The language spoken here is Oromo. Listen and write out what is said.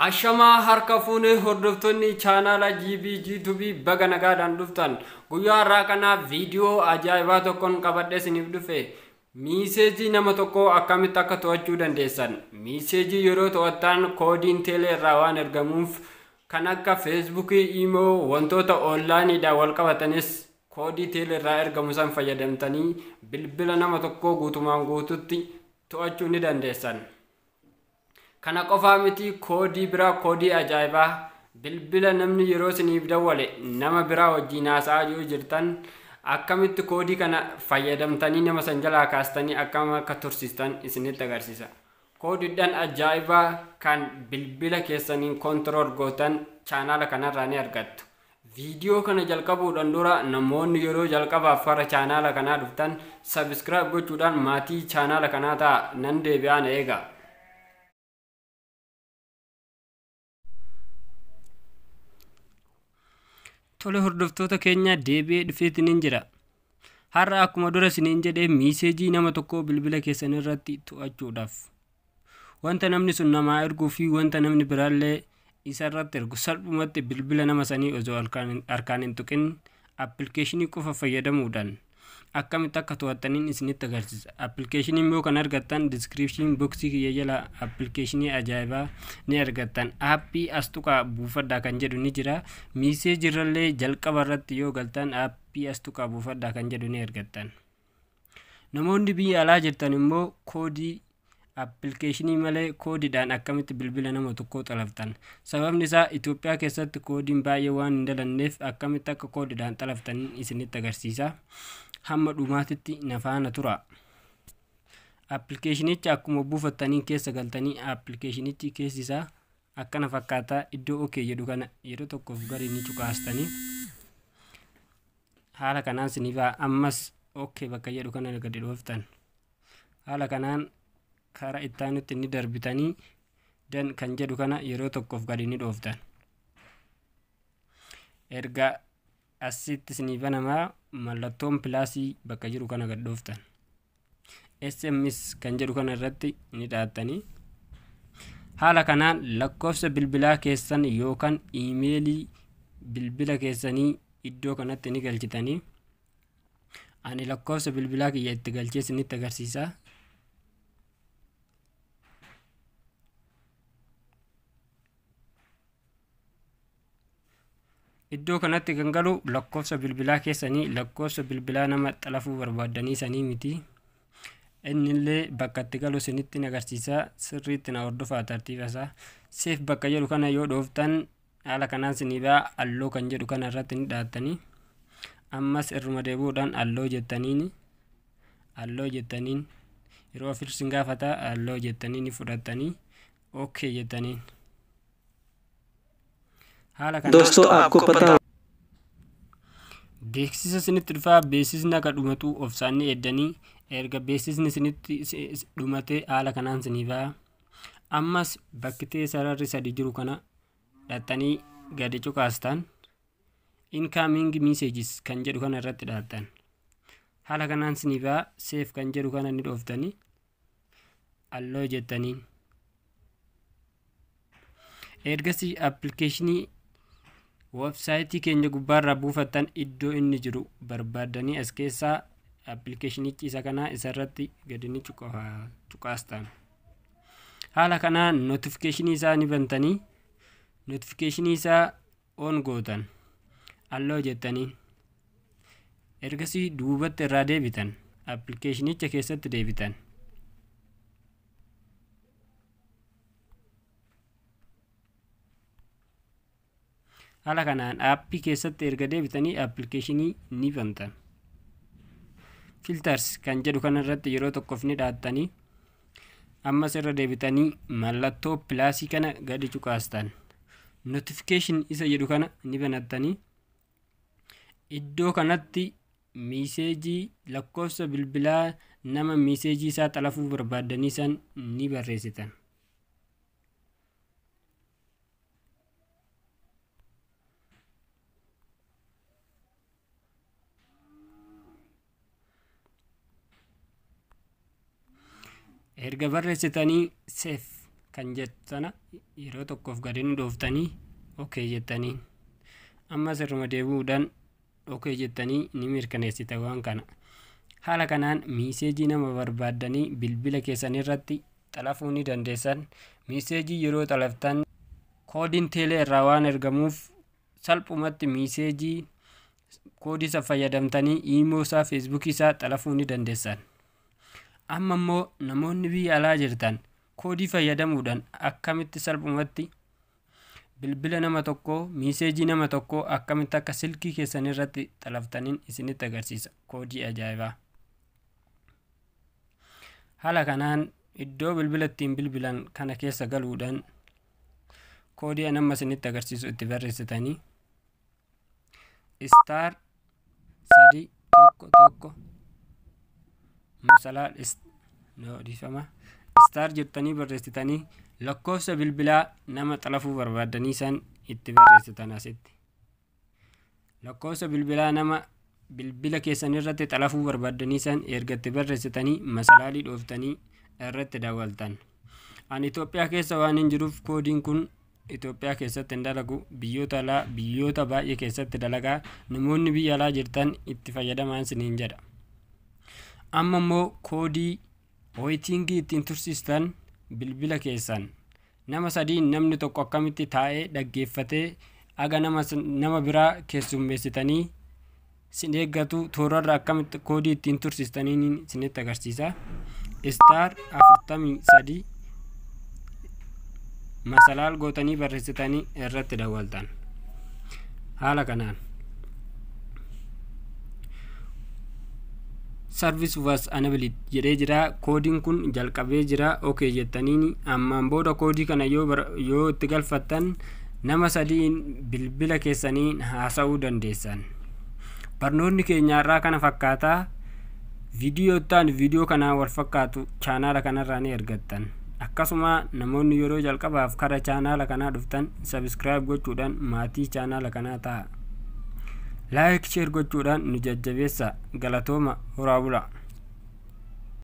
Ashamaa harka fuunee hordoftoonni chaanaala GBGTV baga nagaadhaan dhuftan. Guyyaa har'aa kanaaf viidiyoo ajaa'ibaa tokkoon qabadhee isiniif dhufe. Miiseejii nama tokko akkamitti akka to'achuu dandeessan. Miiseejii yeroo to'attan koodiin teelee irraa waan ergamuuf kan akka feesbuukii, iimoo, wantoota onlaayiniidhaan wal qabatanis koodii teelee irraa ergamu san fayyadamtanii bilbila nama tokko guutumaan guututti to'achuu ni dandeessan. Kana qofaa miti koodii biraa koodii ajaa'ibaa bilbila namni yeroo isiniif dawwale nama biraa wajjin haasa'aa yoo jirtan akkamitti koodii kana fayyadamtanii nama san jalaa kaastanii akkam akka tursiistan isinitti agarsiisa. Koodiidhaan ajaa'ibaa kan bilbila keessaniin kontirool gootan chaanaala kanarraa ni argattu. Viidiyoo kana jalqabuudhaan dura namoonni yeroo jalqabaaf gara chaanaala kanaa dhuftan sabiskiraayib gochuudhaan maatii chaanaala kanaa ta'a nan deebi'aa na eega. Tole hordoftoota keenya deebi'ee dhufeetiin jira. Har'a akkuma dura isiniin jedhee miiseejii nama tokko bilbila keessan irratti to'achuudhaaf wanta namni sun namaa erguu fi wanta namni biraallee isa irratti ergu salphumatti bilbila nama sanii osoo harkaan hin tuqin appilikeeshinii qofa fayyadamuudhaan akkamitti akka to'attaniin isinitti agarsiisa. Appilikeeshinii immoo kan argattan diskiripshin boksii kiyya jala appilikeeshinii ajaa'ibaa ni argattan. Aappii as tuqaa buufadhaa kan jedhu ni jira. Miiseejii irrallee jalqaba irratti yoo galtan aappii as tuqaa buufadhaa kan jedhu ni argattan. Namoonni biyya alaa jirtan immoo koodii appilikeeshinii malee koodiidhaan akkamitti bilbila nama tokkoo xalaftan. Sababni isaa Itoophiyaa keessatti koodiin baay'ee waan hin dalanneef akkamitti akka koodiidhaan xalaftaniin isinitti agarsiisa. Hamma dhumaatitti na faana tura. Appilikeeshinicha akkuma buufattanii keessa galtanii appilikeeshinichi keessi isaa akkana fakkaataa iddoo OK jedhu kana yeroo tokkoof gari ni cuqaastanii haala kanaan sinifaa ammas OK bakka jedhu kana gadi dhooftan. Haala kanaan karaa ittaanutti ni darbitanii dan kan jedhu kana yeroo tokkoof gadi ni dhooftan. Erga asitti sinifa namaa mallattoon pilaasii bakka jiru kana gad dhooftan. SMS kan jedhu kana irratti ni dhaattanii haala kanaan lakkoofsa bilbilaa keessan yookaan iimeelii bilbila keessanii iddoo kanatti ni galchitanii ani lakkoofsa bilbilaa kiyya itti galchee isinitti agarsiisa. Iddoo kanatti kan galu lakkoofsa bilbilaa keessanii lakkoofsa bilbilaa nama xalafuu barbaadanii sanii miti. Innillee bakka itti galu isinitti agarsiisa. Sirriitti na hordofaa tartiiba isaa. Seef bakka jedhu kana yoo dhooftan haala kanaan sinibaa alloo kan jedhu kana irratti ni dhaattanii ammas irruma deebi'uudhaan alloo jettaniin yeroo filsin gaafata alloo jettanii ni fudhattanii OK jettaniin. दोस्तों आपको पता हो beeksisa isinitti dhufaa. Beeksisni akka dhumatu obsaanii eeddanii erga beeksisni isinitti dhumatee haala kanaan sinifaa ammas bakkitee sararri sadi jiru kana dhattanii gadi cuqaastan incoming messages kan jedhu kana irratti dhaattan haala kanaan sinifaa save kan jedhu kana ni dhooftanii alloo jettaniin ergasii appilikeeshinii websaayitii keenya gubbaarraa buufattan iddoo inni jiru barbaadanii as keessaa appilikeeshinichi isa kanaa isarratti gadi ni cuqaastan. Haala kanaan notifikashinii isaa ni bantanii notifikashinii isaa on gootan alloo jettaniin ergasii duubatti irraa deebitan appilikeeshinicha keessatti deebitan. Haala kanaan aappii keessatti erga deebitanii appilikeeshinii ni bantan. Filters kan jedhu kana irratti yeroo tokkoof ni dhaattanii ammas irra deebitanii mallattoo pilaasii kana gadi cuqaastan. Notification isa jedhu kana ni banattanii iddoo kanatti miiseejii lakkoofsa bilbilaa nama miiseejii isaa xalafuu barbaadanii san ni barreessitan. Erga barreessitanii save kan jettana yeroo tokkoof gadi nu dhooftanii okay jettanii amma sirruma deebi'uudhaan okay jettanii ni mirkaneessitu waan kana. Haala kanaan miiseejii nama barbaaddanii bilbila keessan irratti xalafuu ni dandeessan. Miiseejii yeroo xalaftan koodiin teelee irraa waan ergamuuf salphumatti miiseejii koodii isa fayyadamtanii iimoo isaa feesbuukii isaa xalafuu ni dandeessan. Amma immoo namoonni biyya alaa jirtan koodii fayyadamuudhaan akkamitti salphumatti bilbila nama tokko miiseejii nama tokko akkamitti akka silkii keessan irratti xalaftaniin isinitti agarsiisa. Koodii ajaa'ibaa. Haala kanaan iddoo bilbila ittiin bilbilan kana keessa galuudhaan koodii nama isinitti agarsiisu itti barreessitanii star 311 masalaa star jettanii barreessitanii lakkoofsa bilbilaa nama xalafuu barbaadanii san itti barreessitan asitti. Lakkoofsa bilbilaa nama bilbila keessan irratti xalafuu barbaadanii san ergatti barreessitanii masalaalii dhooftanii irratti daawwaltan. Ani Itoophiyaa keessa waan hin jiruuf koodiin kun Itoophiyaa keessatti hin dalagu. Biyyoota alaa biyyoota baay'ee keessatti dalagaa. Namoonni biyya alaa jirtan itti fayyadamaan isiniin jedha. Amma immoo koodii waitingii ittiin tursiistan bilbila keessan nama sadiin namni tokko akkamitti taa'ee dhaggeeffatee aga nama biraa keessummeessitanii sin eeggatu toorarra akkamitti koodii ittiin tursiistanii isinitti agarsiisa. Star 43 masalaal gootanii barreessitanii irratti daawwaltan. Haala kanaan service was enabled jedhee jira. Koodiin kun jalqabee jira. Okay jettanii ammaan booda koodii kana yoo itti galfattan nama sadiin bilbila keessanii haasa'uu dandeessan. Barnoonni keenya irraa kana fakkaataa. Viidiyoo kana wal fakkaatu chaanaala kanarraa ni argattan. Akkasuma namoonni yeroo jalqabaaf kara chaanaala kanaa dhuftan subscribe gochuudhaan maatii chaanaala kanaa ta'a. Like share gochuudhaan nu jajjabeessa. Galatooma horaa bulaa.